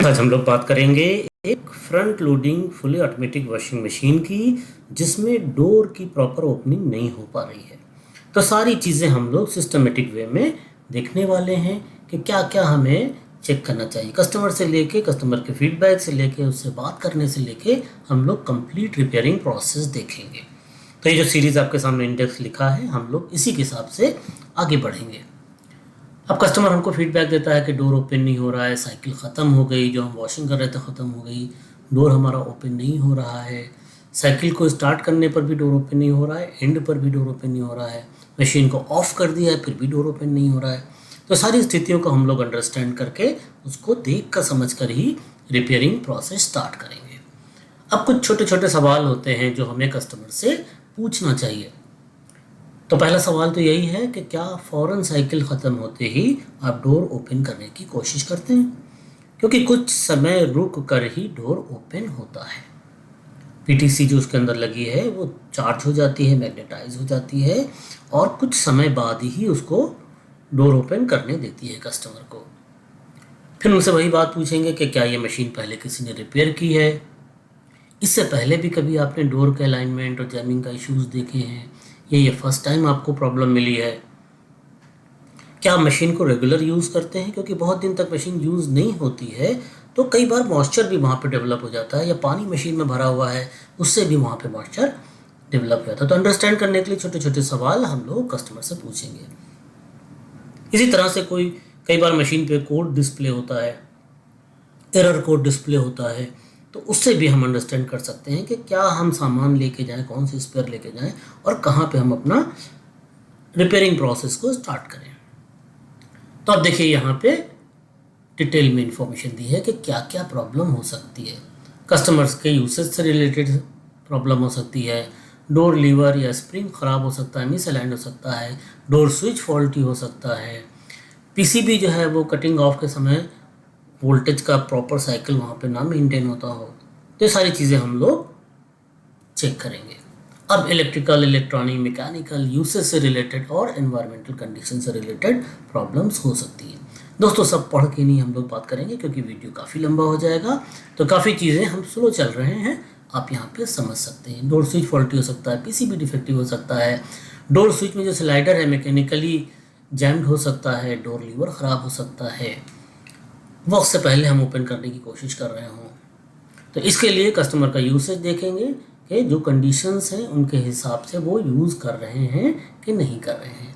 आज हम लोग बात करेंगे एक front loading fully automatic washing machine की, जिसमें डोर की प्रॉपर ओपनिंग नहीं हो पा रही है। तो सारी चीज़ें हम लोग सिस्टमेटिक वे में देखने वाले हैं कि क्या क्या हमें चेक करना चाहिए। कस्टमर से लेके, कस्टमर के फीडबैक से लेके, उससे बात करने से लेके हम लोग कंप्लीट रिपेयरिंग प्रोसेस देखेंगे। तो ये जो सीरीज़ आपके सामने इंडेक्स लिखा है, हम लोग इसी के हिसाब से आगे बढ़ेंगे। अब कस्टमर हमको फीडबैक देता है कि डोर ओपन नहीं हो रहा है, साइकिल ख़त्म हो गई, जो हम वॉशिंग कर रहे थे ख़त्म हो गई, डोर हमारा ओपन नहीं हो रहा है, साइकिल को स्टार्ट करने पर भी डोर ओपन नहीं हो रहा है, एंड पर भी डोर ओपन नहीं हो रहा है, मशीन को ऑफ़ कर दिया है फिर भी डोर ओपन नहीं हो रहा है। तो सारी स्थितियों को हम लोग अंडरस्टैंड करके उसको देख कर समझ कर ही रिपेयरिंग प्रोसेस स्टार्ट करेंगे। अब कुछ छोटे छोटे सवाल होते हैं जो हमें कस्टमर से पूछना चाहिए। तो पहला सवाल तो यही है कि क्या फ़ौरन साइकिल ख़त्म होते ही आप डोर ओपन करने की कोशिश करते हैं, क्योंकि कुछ समय रुक कर ही डोर ओपन होता है। पीटीसी जो उसके अंदर लगी है वो चार्ज हो जाती है, मैग्नेटाइज हो जाती है, और कुछ समय बाद ही उसको डोर ओपन करने देती है कस्टमर को। फिर उनसे वही बात पूछेंगे कि क्या ये मशीन पहले किसी ने रिपेयर की है, इससे पहले भी कभी आपने डोर के अलाइनमेंट और जैमिंग का इश्यूज़ देखे हैं, ये फर्स्ट टाइम आपको प्रॉब्लम मिली है। क्या आप मशीन को रेगुलर यूज़ करते हैं, क्योंकि बहुत दिन तक मशीन यूज़ नहीं होती है तो कई बार मॉइस्चर भी वहाँ पे डेवलप हो जाता है, या पानी मशीन में भरा हुआ है उससे भी वहाँ पे मॉइस्चर डेवलप हो जाता है। तो अंडरस्टैंड करने के लिए छोटे छोटे सवाल हम लोग कस्टमर से पूछेंगे। इसी तरह से कई बार मशीन पे कोड डिस्प्ले होता है, एरर कोड डिस्प्ले होता है, तो उससे भी हम अंडरस्टैंड कर सकते हैं कि क्या हम सामान लेके जाएं, कौन सी स्पेयर लेके जाएं, और कहाँ पे हम अपना रिपेयरिंग प्रोसेस को स्टार्ट करें। तो अब देखिए यहाँ पे डिटेल में इंफॉर्मेशन दी है कि क्या क्या प्रॉब्लम हो सकती है। कस्टमर्स के यूसेज से रिलेटेड प्रॉब्लम हो सकती है, डोर लीवर या स्प्रिंग ख़राब हो सकता है, मिसअलाइंड हो सकता है, डोर स्विच फॉल्टी हो सकता है, पीसीबी जो है वो कटिंग ऑफ के समय वोल्टेज का प्रॉपर साइकिल वहाँ पे ना मेंटेन होता हो। तो ये सारी चीज़ें हम लोग चेक करेंगे। अब इलेक्ट्रिकल, इलेक्ट्रॉनिक, मैकेनिकल यूसेज से रिलेटेड और एनवायरमेंटल कंडीशन से रिलेटेड प्रॉब्लम्स हो सकती हैं। दोस्तों सब पढ़ के नहीं हम लोग बात करेंगे, क्योंकि वीडियो काफ़ी लंबा हो जाएगा। तो काफ़ी चीज़ें हम स्लो चल रहे हैं, आप यहाँ पे समझ सकते हैं। डोर स्विच फॉल्टी हो सकता है, पीसीबी डिफेक्टिव हो सकता है, डोर स्विच में जो स्लाइडर है मैकेनिकली जैम्ड हो सकता है, डोर लीवर ख़राब हो सकता है, वक्त से पहले हम ओपन करने की कोशिश कर रहे हों। तो इसके लिए कस्टमर का यूसेज देखेंगे कि जो कंडीशंस हैं उनके हिसाब से वो यूज़ कर रहे हैं कि नहीं कर रहे हैं।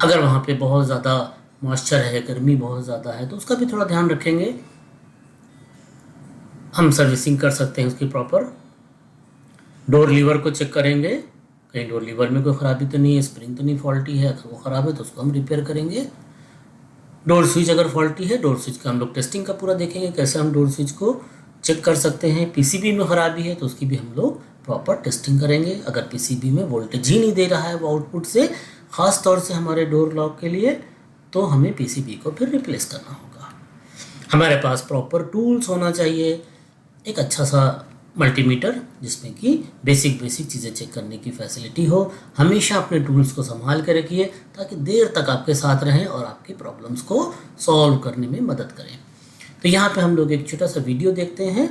अगर वहाँ पे बहुत ज़्यादा मॉइस्चर है, गर्मी बहुत ज़्यादा है, तो उसका भी थोड़ा ध्यान रखेंगे। हम सर्विसिंग कर सकते हैं उसकी प्रॉपर। डोर लीवर को चेक करेंगे, कहीं डोर लीवर में कोई ख़राबी तो नहीं है, स्प्रिंग तो नहीं फॉल्टी है। अगर वो ख़राब है तो उसको हम रिपेयर करेंगे। डोर स्विच अगर फॉल्टी है, डोर स्विच का हम लोग टेस्टिंग का पूरा देखेंगे, कैसे हम डोर स्विच को चेक कर सकते हैं। पीसीबी में ख़राबी है तो उसकी भी हम लोग प्रॉपर टेस्टिंग करेंगे। अगर पीसीबी में वोल्टेज ही नहीं दे रहा है वो आउटपुट से, ख़ास तौर से हमारे डोर लॉक के लिए, तो हमें पीसीबी को फिर रिप्लेस करना होगा। हमारे पास प्रॉपर टूल्स होना चाहिए, एक अच्छा सा मल्टीमीटर जिसमें कि बेसिक चीज़ें चेक करने की फैसिलिटी हो। हमेशा अपने टूल्स को संभाल के रखिए ताकि देर तक आपके साथ रहें और आपकी प्रॉब्लम्स को सॉल्व करने में मदद करें। तो यहाँ पे हम लोग एक छोटा सा वीडियो देखते हैं,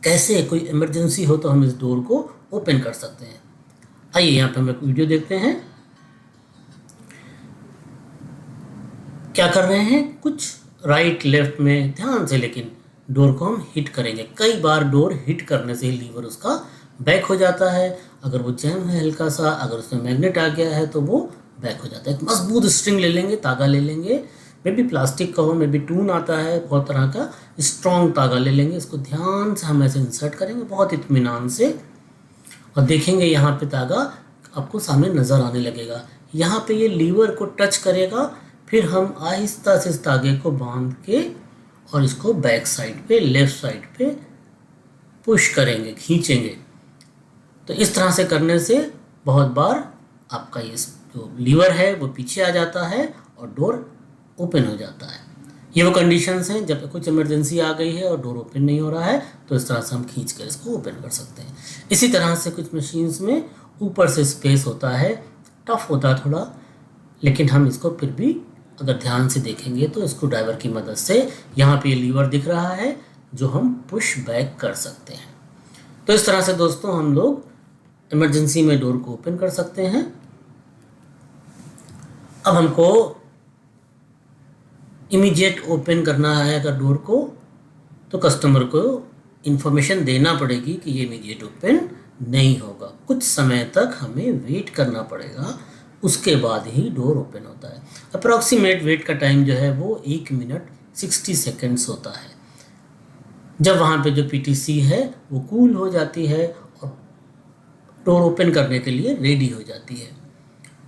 कैसे कोई इमरजेंसी हो तो हम इस डोर को ओपन कर सकते हैं। आइए यहाँ पे हम एक वीडियो देखते हैं। क्या कर रहे हैं, कुछ राइट लेफ्ट में ध्यान से, लेकिन डोर को हम हिट करेंगे। कई बार डोर हिट करने से ही लीवर उसका बैक हो जाता है। अगर वो जैम है हल्का सा, अगर उसमें मैग्नेट आ गया है तो वो बैक हो जाता है। एक मजबूत स्ट्रिंग ले लेंगे, तागा ले लेंगे, मे बी प्लास्टिक का हो, मे बी टून आता है बहुत तरह का, स्ट्रॉन्ग तागा ले लेंगे। इसको ध्यान से हम ऐसे इंसर्ट करेंगे बहुत इत्मीनान से, और देखेंगे यहाँ पे तागा आपको सामने नज़र आने लगेगा। यहाँ पे ये लीवर को टच करेगा, फिर हम आहिस्ता से इस तागे को बांध के और इसको बैक साइड पे, लेफ़्ट साइड पे पुश करेंगे, खींचेंगे। तो इस तरह से करने से बहुत बार आपका ये जो लीवर है वो पीछे आ जाता है और डोर ओपन हो जाता है। ये वो कंडीशंस हैं जब कुछ इमरजेंसी आ गई है और डोर ओपन नहीं हो रहा है, तो इस तरह से हम खींच कर इसको ओपन कर सकते हैं। इसी तरह से कुछ मशीन्स में ऊपर से स्पेस होता है, टफ होता है थोड़ा, लेकिन हम इसको फिर भी अगर ध्यान से देखेंगे तो स्क्रू ड्राइवर की मदद से यहाँ पे ये लीवर दिख रहा है जो हम पुश बैक कर सकते हैं। तो इस तरह से दोस्तों हम लोग इमरजेंसी में डोर को ओपन कर सकते हैं। अब हमको इमीडिएट ओपन करना है अगर डोर को, तो कस्टमर को इन्फॉर्मेशन देना पड़ेगी कि ये इमीडिएट ओपन नहीं होगा, कुछ समय तक हमें वेट करना पड़ेगा, उसके बाद ही डोर ओपन होता है। अप्रॉक्सीमेट वेट का टाइम जो है वो 1 मिनट 60 सेकेंड्स होता है। जब वहाँ पे जो पीटीसी है वो कूल हो जाती है और डोर ओपन करने के लिए रेडी हो जाती है।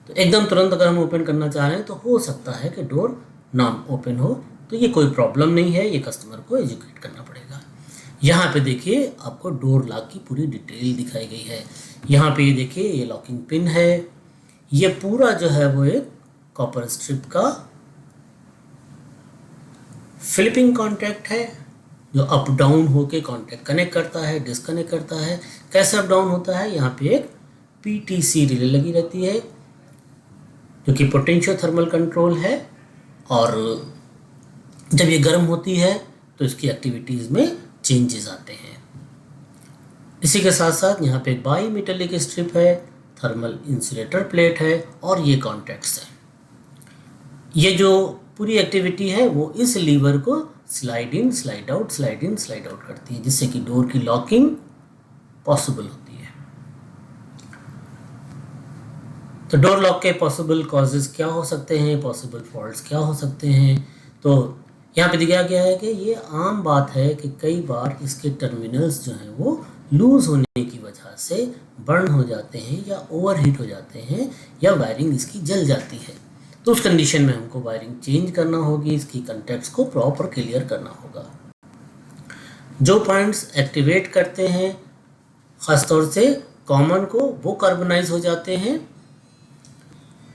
तो एकदम तुरंत अगर हम ओपन करना चाह रहे हैं तो हो सकता है कि डोर ना ओपन हो, तो ये कोई प्रॉब्लम नहीं है, ये कस्टमर को एजुकेट करना पड़ेगा। यहाँ पे देखिए आपको डोर लॉक की पूरी डिटेल दिखाई गई है। यहाँ पे ये देखिए ये लॉकिंग पिन है, ये पूरा जो है वो एक कॉपर स्ट्रिप का फ्लिपिंग कॉन्टैक्ट है जो अप डाउन होके कॉन्टैक्ट कनेक्ट करता है, डिस्कनेक्ट करता है। कैसे अप डाउन होता है, यहाँ पे एक पीटीसी रिले लगी रहती है जो कि पोटेंशियो थर्मल कंट्रोल है, और जब ये गर्म होती है तो इसकी एक्टिविटीज़ में चेंजेस आते हैं। इसी के साथ साथ यहाँ पे बाई मेटेलिक स्ट्रिप है, थर्मल इंसुलेटर प्लेट है और ये कॉन्टैक्ट्स हैं। ये जो पूरी एक्टिविटी है वो इस लीवर को स्लाइड इन स्लाइड आउट करती है, जिससे कि डोर की लॉकिंग पॉसिबल होती है। तो डोर लॉक के पॉसिबल कॉजेज क्या हो सकते हैं, पॉसिबल फॉल्ट्स क्या हो सकते हैं, तो यहाँ पे दिखाया गया है कि ये आम बात है कि कई बार इसके टर्मिनल्स जो हैं वो लूज होने की वजह से बर्न हो जाते हैं या ओवरहीट हो जाते हैं या वायरिंग इसकी जल जाती है। तो उस कंडीशन में हमको वायरिंग चेंज करना होगी, इसकी कॉन्टैक्ट्स को प्रॉपर क्लियर करना होगा। जो पॉइंट्स एक्टिवेट करते हैं ख़ासतौर से कॉमन को, वो कार्बनाइज हो जाते हैं,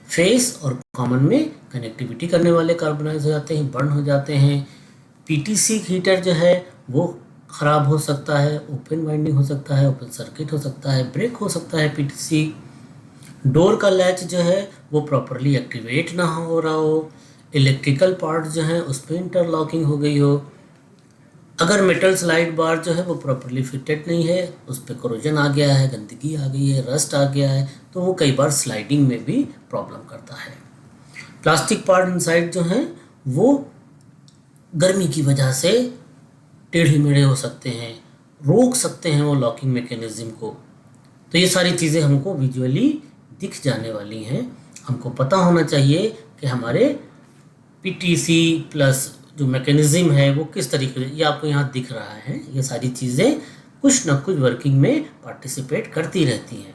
फेस और कॉमन में कनेक्टिविटी करने वाले कार्बनाइज हो जाते हैं, बर्न हो जाते हैं। पीटीसी हीटर जो है वो ख़राब हो सकता है, ओपन वाइंडिंग हो सकता है, ओपन सर्किट हो सकता है, ब्रेक हो सकता है पीटीसी। डोर का लैच जो है वो प्रॉपरली एक्टिवेट ना हो रहा हो, इलेक्ट्रिकल पार्ट जो है उस पर इंटरलॉकिंग हो गई हो, अगर मेटल स्लाइड बार जो है वो प्रॉपरली फिटेड नहीं है, उस पर कोरोजन आ गया है, गंदगी आ गई है, रस्ट आ गया है, तो वो कई बार स्लाइडिंग में भी प्रॉब्लम करता है। प्लास्टिक पार्ट इनसाइड जो हैं वो गर्मी की वजह से टेढ़े मेढ़े हो सकते हैं, रोक सकते हैं वो लॉकिंग मैकेनिज्म को। तो ये सारी चीज़ें हमको विजुअली दिख जाने वाली हैं। हमको पता होना चाहिए कि हमारे पीटीसी प्लस जो मैकेनिज्म है वो किस तरीके से, ये आपको यहाँ दिख रहा है, ये सारी चीज़ें कुछ ना कुछ वर्किंग में पार्टिसिपेट करती रहती हैं।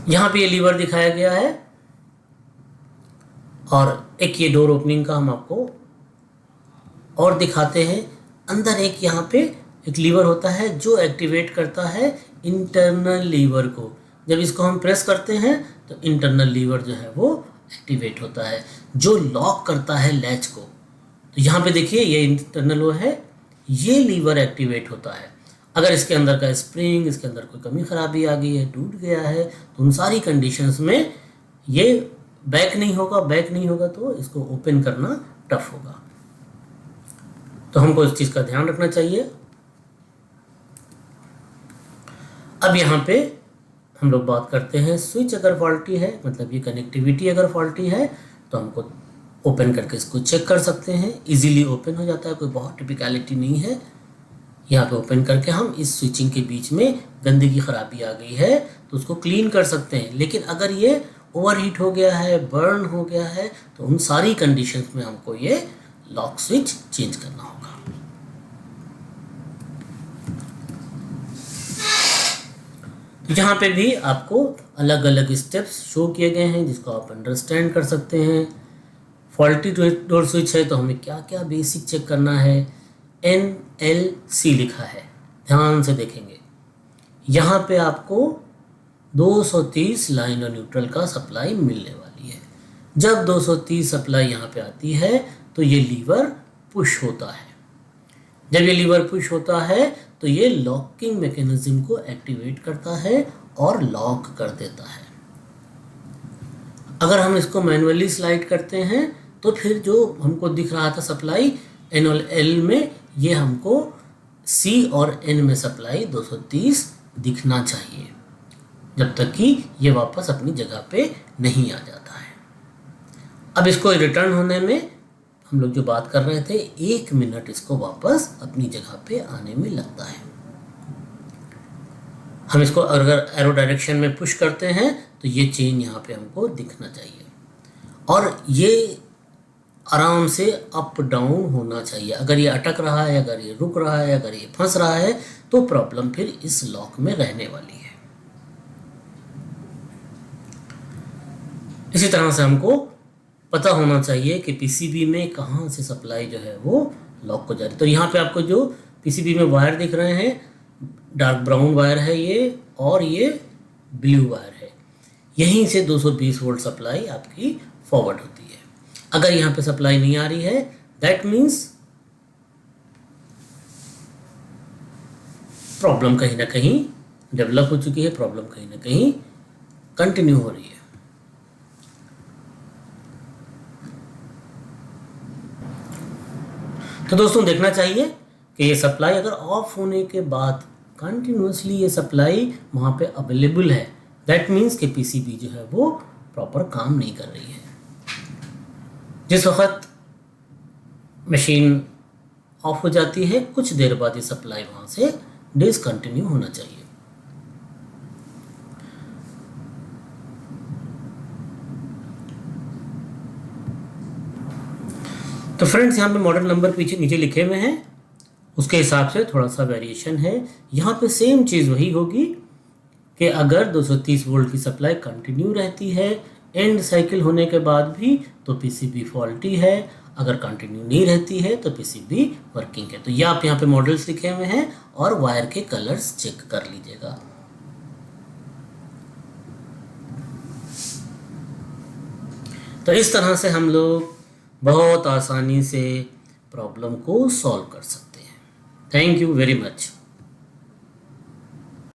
यहाँ पे ये लीवर दिखाया गया है और एक ये डोर ओपनिंग का हम आपको और दिखाते हैं। अंदर एक यहाँ पे एक लीवर होता है जो एक्टिवेट करता है इंटरनल लीवर को। जब इसको हम प्रेस करते हैं तो इंटरनल लीवर जो है वो एक्टिवेट होता है जो लॉक करता है लैच को। तो यहाँ पे देखिए ये इंटरनल वो है, ये लीवर एक्टिवेट होता है। अगर इसके अंदर का स्प्रिंग, इसके अंदर कोई कमी खराबी आ गई है, टूट गया है, तो उन सारी कंडीशंस में ये बैक नहीं होगा तो इसको ओपन करना टफ होगा। तो हमको इस चीज़ का ध्यान रखना चाहिए। अब यहाँ पे हम लोग बात करते हैं स्विच अगर फॉल्टी है, मतलब ये कनेक्टिविटी अगर फॉल्टी है तो हमको ओपन करके इसको चेक कर सकते हैं। इजीली ओपन हो जाता है, कोई बहुत टिपिकलिटी नहीं है। यहाँ पे ओपन करके हम इस स्विचिंग के बीच में गंदगी खराबी आ गई है तो उसको क्लीन कर सकते हैं। लेकिन अगर ये ओवरहीट हो गया है, बर्न हो गया है, तो उन सारी कंडीशंस में हमको ये लॉक स्विच चेंज करना होगा। यहाँ पे भी आपको अलग अलग स्टेप्स शो किए गए हैं जिसको आप अंडरस्टैंड कर सकते हैं। फॉल्टी डोर स्विच है तो हमें क्या क्या बेसिक चेक करना है। NLC लिखा है, ध्यान से देखेंगे। यहाँ पे आपको 230 लाइन और न्यूट्रल का सप्लाई मिलने वाली है। जब 230 सप्लाई यहाँ पे आती है तो ये लीवर पुश होता है। जब ये लीवर पुश होता है तो ये लॉकिंग मैकेनिज्म को एक्टिवेट करता है और लॉक कर देता है। अगर हम इसको मैनुअली स्लाइड करते हैं तो फिर जो हमको दिख रहा था सप्लाई N और L में, ये हमको C और N में सप्लाई 230 दिखना चाहिए, जब तक कि ये वापस अपनी जगह पे नहीं आ जाता है। अब इसको रिटर्न होने में हम लोग जो बात कर रहे थे, 1 मिनट इसको वापस अपनी जगह पे आने में लगता है। हम इसको अगर एरो डायरेक्शन में पुश करते हैं तो ये चेन यहाँ पे हमको दिखना चाहिए, और ये आराम से अप डाउन होना चाहिए। अगर ये अटक रहा है, अगर ये रुक रहा है, अगर ये फंस रहा है, तो प्रॉब्लम फिर इस लॉक में रहने वाली है। इसी तरह से हमको पता होना चाहिए कि पीसीबी में कहाँ से सप्लाई जो है वो लॉक को जा रही है। तो यहाँ पे आपको जो पीसीबी में वायर दिख रहे हैं, डार्क ब्राउन वायर है ये, और ये ब्लू वायर है, यहीं से 220 वोल्ट सप्लाई आपकी फॉरवर्ड होती है। अगर यहाँ पे सप्लाई नहीं आ रही है, दैट मीन्स प्रॉब्लम कहीं ना कहीं डेवलप हो चुकी है, प्रॉब्लम कहीं ना कहीं कंटिन्यू हो रही है। तो दोस्तों देखना चाहिए कि ये सप्लाई अगर ऑफ होने के बाद कंटिन्यूसली ये सप्लाई वहाँ पे अवेलेबल है, दैट मीन्स कि पीसीबी जो है वो प्रॉपर काम नहीं कर रही है। जिस वक्त मशीन ऑफ हो जाती है, कुछ देर बाद ये सप्लाई वहाँ से डिसकंटिन्यू होना चाहिए। तो फ्रेंड्स, यहाँ पे मॉडल नंबर पीछे नीचे लिखे हुए हैं, उसके हिसाब से थोड़ा सा वेरिएशन है। यहाँ पे सेम चीज़ वही होगी कि अगर 230 वोल्ट की सप्लाई कंटिन्यू रहती है एंड साइकिल होने के बाद भी, तो पीसीबी फॉल्टी है। अगर कंटिन्यू नहीं रहती है तो पीसीबी वर्किंग है। तो ये आप यहाँ पे मॉडल्स लिखे हुए हैं और वायर के कलर्स चेक कर लीजिएगा। तो इस तरह से हम लोग बहुत आसानी से प्रॉब्लम को सॉल्व कर सकते हैं। Thank you very much.